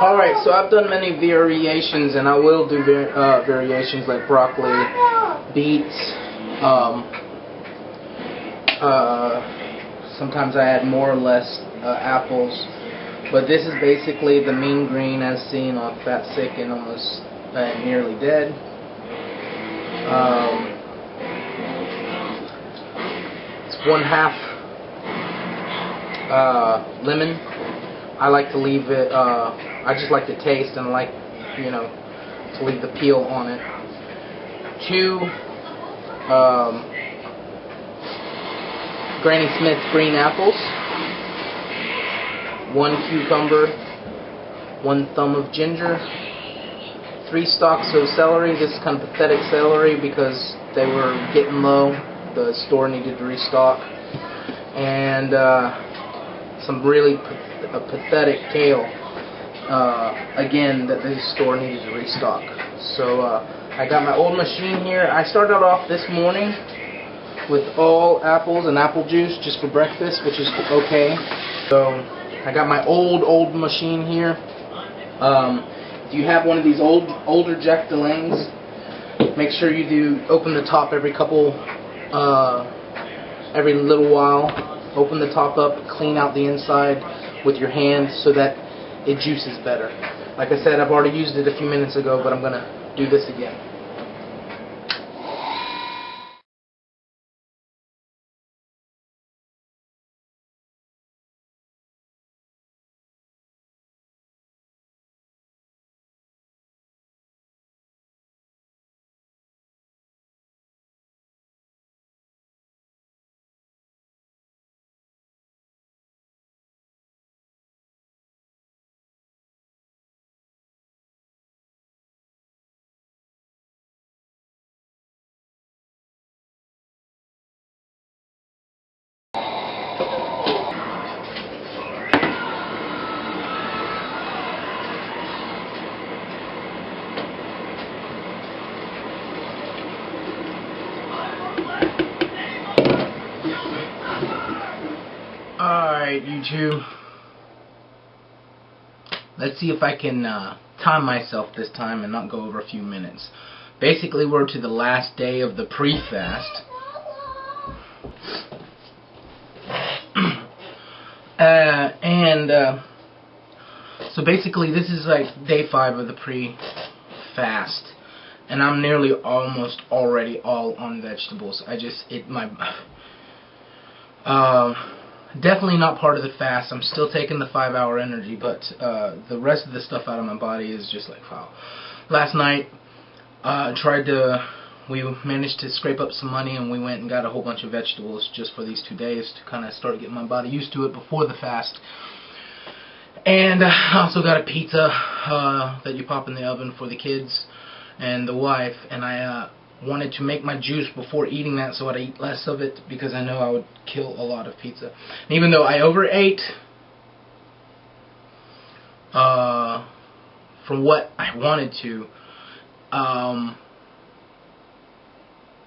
Alright, so I've done many variations, and I will do variations like broccoli, beets, sometimes I add more or less apples, but this is basically the mean green as seen on Fat, Sick, and Almost Nearly Dead. It's 1/2 lemon. I like to leave it, I just like the taste, and I like, to leave the peel on it. 2 Granny Smith green apples. 1 cucumber. 1 thumb of ginger. 3 stalks of celery. This is kind of pathetic celery because they were getting low. The store needed to restock. And some really pathetic kale. Again, that the store needed to restock. So I got my old machine here. I started off this morning with all apples and apple juice just for breakfast, which is okay. So I got my older machine here. If you have one of these older Jack Delaney's, make sure you do open the top every little while. Open the top up, clean out the inside with your hand so that it juices better. Like I said, I've already used it a few minutes ago, but I'm going to do this again. Alright, YouTube. Let's see if I can time myself this time and not go over a few minutes. Basically, we're to the last day of the pre-fast. So basically, this is like day 5 of the pre-fast. And I'm nearly almost already all on vegetables. Definitely not part of the fast. I'm still taking the 5-hour energy, but the rest of the stuff out of my body is just like, wow. Last night, we managed to scrape up some money, and we went and got a whole bunch of vegetables just for these 2 days to kind of start getting my body used to it before the fast. And I also got a pizza that you pop in the oven for the kids and the wife, and I wanted to make my juice before eating that so I'd eat less of it because I know I would kill a lot of pizza. And even though I overate from what I wanted to,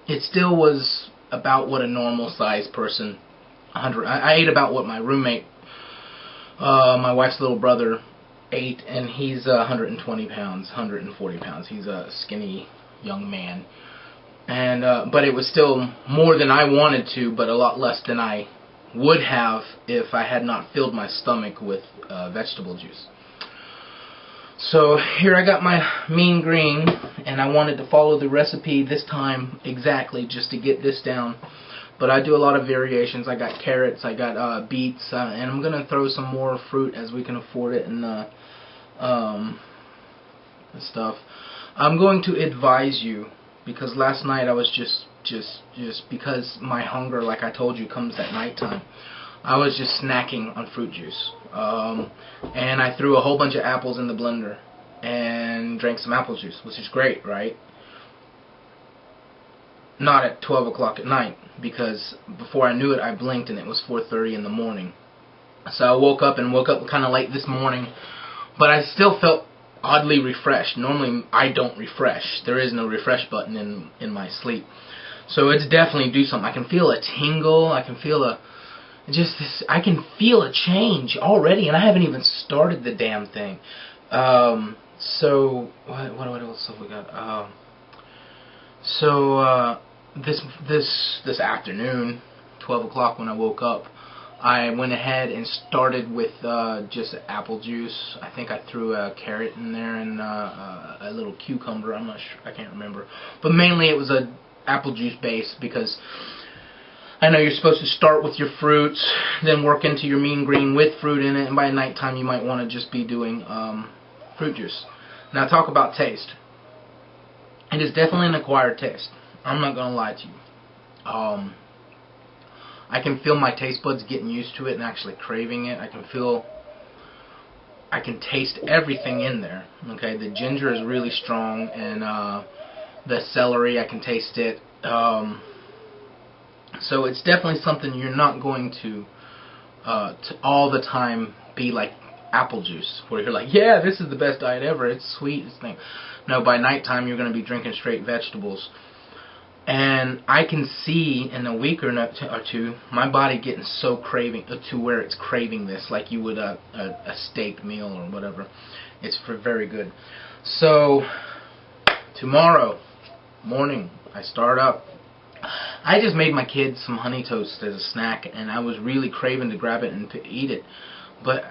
it still was about what a normal sized person, I ate about what my roommate, my wife's little brother, ate, and he's 120 pounds, 140 pounds. He's a skinny young man. And but it was still more than I wanted to, but a lot less than I would have if I had not filled my stomach with vegetable juice. So here I got my mean green, and I wanted to follow the recipe this time exactly just to get this down. But I do a lot of variations. I got carrots, I got beets, and I'm going to throw some more fruit as we can afford it and stuff. I'm going to advise you, because last night I was just because my hunger, like I told you, comes at nighttime. I was just snacking on fruit juice. And I threw a whole bunch of apples in the blender and drank some apple juice, which is great, right? Not at 12 o'clock at night, because before I knew it, I blinked and it was 4:30 in the morning. So I woke up kind of late this morning, but I still felt oddly refreshed. Normally I don't refresh. There is no refresh button in my sleep. So it's definitely do something. I can feel a tingle. I can feel I can feel a change already, and I haven't even started the damn thing. So what else have we got? So this afternoon, 12 o'clock when I woke up, I went ahead and started with just apple juice. I think I threw a carrot in there and a little cucumber. I'm not sure. I can't remember. But mainly it was a apple juice base, because I know you're supposed to start with your fruits, then work into your mean green with fruit in it, and by nighttime you might want to just be doing fruit juice. Now talk about taste. It is definitely an acquired taste. I'm not going to lie to you. I can feel my taste buds getting used to it and actually craving it. I can taste everything in there. Okay, the ginger is really strong, and the celery, I can taste it. So it's definitely something you're not going to all the time be like apple juice, where you're like, yeah, this is the best diet ever. It's sweet. It's thing. No, by nighttime you're going to be drinking straight vegetables. And I can see in a week or two, my body getting so craving to where it's craving this, like you would a steak meal or whatever. It's very good. So tomorrow morning, I start up. I just made my kids some honey toast as a snack, and I was really craving to grab it and to eat it. But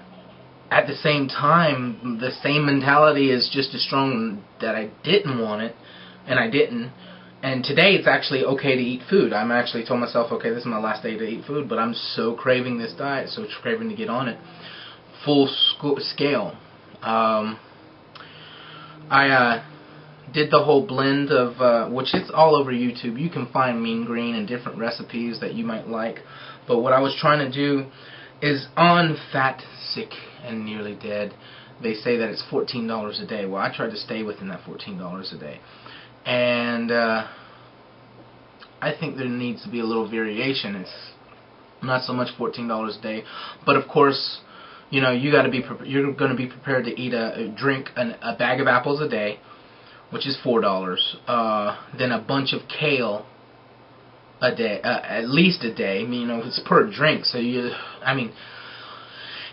at the same time, the same mentality is just as strong that I didn't want it, and I didn't. And today it's actually okay to eat food. I'm actually told myself, okay, this is my last day to eat food, but I'm so craving this diet, so craving to get on it. Full scale. I did the whole blend of, which it's all over YouTube. You can find mean green and different recipes that you might like. But what I was trying to do is on Fat, Sick, and Nearly Dead, they say that it's $14 a day. Well, I tried to stay within that $14 a day. And I think there needs to be a little variation. It's not so much $14 a day, but of course, you know, you're going to be prepared to eat drink a bag of apples a day, which is $4. Then a bunch of kale a day, at least a day. I mean, you know, it's per drink, so I mean,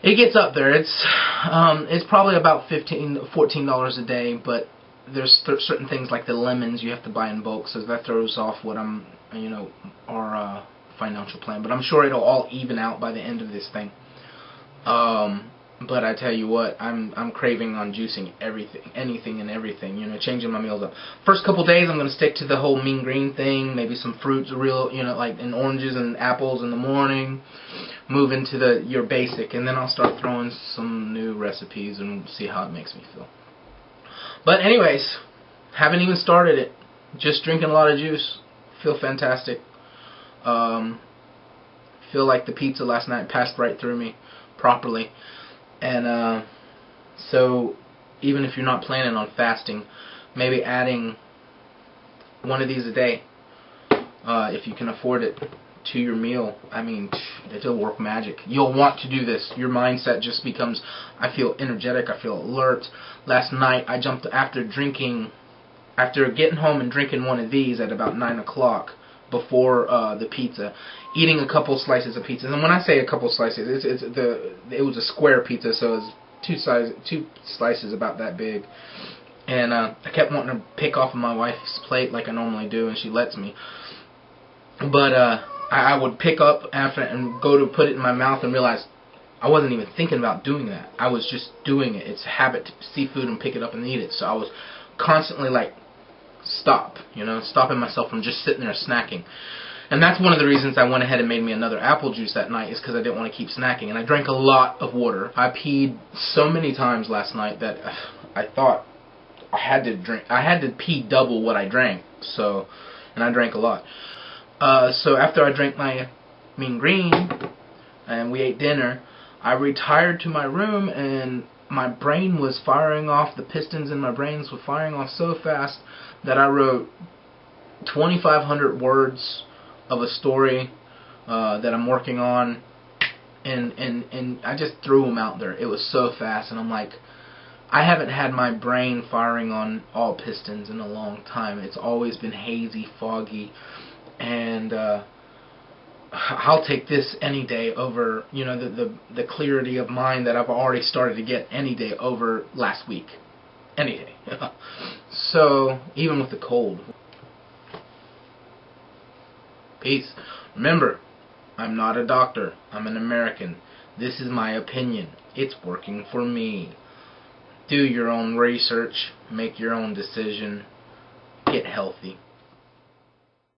it gets up there. It's probably about $14 a day, but there's certain things like the lemons you have to buy in bulk, so that throws off what our financial plan. But I'm sure it'll all even out by the end of this thing. But I tell you what, I'm craving on juicing anything and everything. You know, changing my meals up. First couple days, I'm gonna stick to the whole mean green thing. Maybe some fruits, like in oranges and apples in the morning. Move into your basic, and then I'll start throwing some new recipes and see how it makes me feel. But anyways, haven't even started it. Just drinking a lot of juice. Feel fantastic. Feel like the pizza last night passed right through me properly. And so even if you're not planning on fasting, maybe adding one of these a day, if you can afford it, to your meal. I mean, it'll work magic. You'll want to do this. Your mindset just becomes, I feel energetic, I feel alert. Last night I jumped after getting home and drinking one of these at about 9 o'clock before the pizza, eating a couple slices of pizza. And when I say a couple slices, it was a square pizza, so it was two slices about that big. And I kept wanting to pick off of my wife's plate like I normally do, and she lets me. But I would pick up after and go to put it in my mouth and realize I wasn't even thinking about doing that. I was just doing it. It's a habit to see food and pick it up and eat it. So I was constantly like, stopping myself from just sitting there snacking. And that's one of the reasons I went ahead and made me another apple juice that night, is because I didn't want to keep snacking. And I drank a lot of water. I peed so many times last night that I thought I had to pee double what I drank. So, and I drank a lot. So after I drank my mean green and we ate dinner, I retired to my room, and my brain was firing off. The pistons in my brains were firing off so fast that I wrote 2,500 words of a story that I'm working on, and I just threw them out there. It was so fast, and I'm like, I haven't had my brain firing on all pistons in a long time. It's always been hazy, foggy, and I'll take this any day over, you know, the clarity of mind that I've already started to get any day over last week. Any day. So, even with the cold. Peace. Remember, I'm not a doctor. I'm an American. This is my opinion. It's working for me. Do your own research. Make your own decision. Get healthy.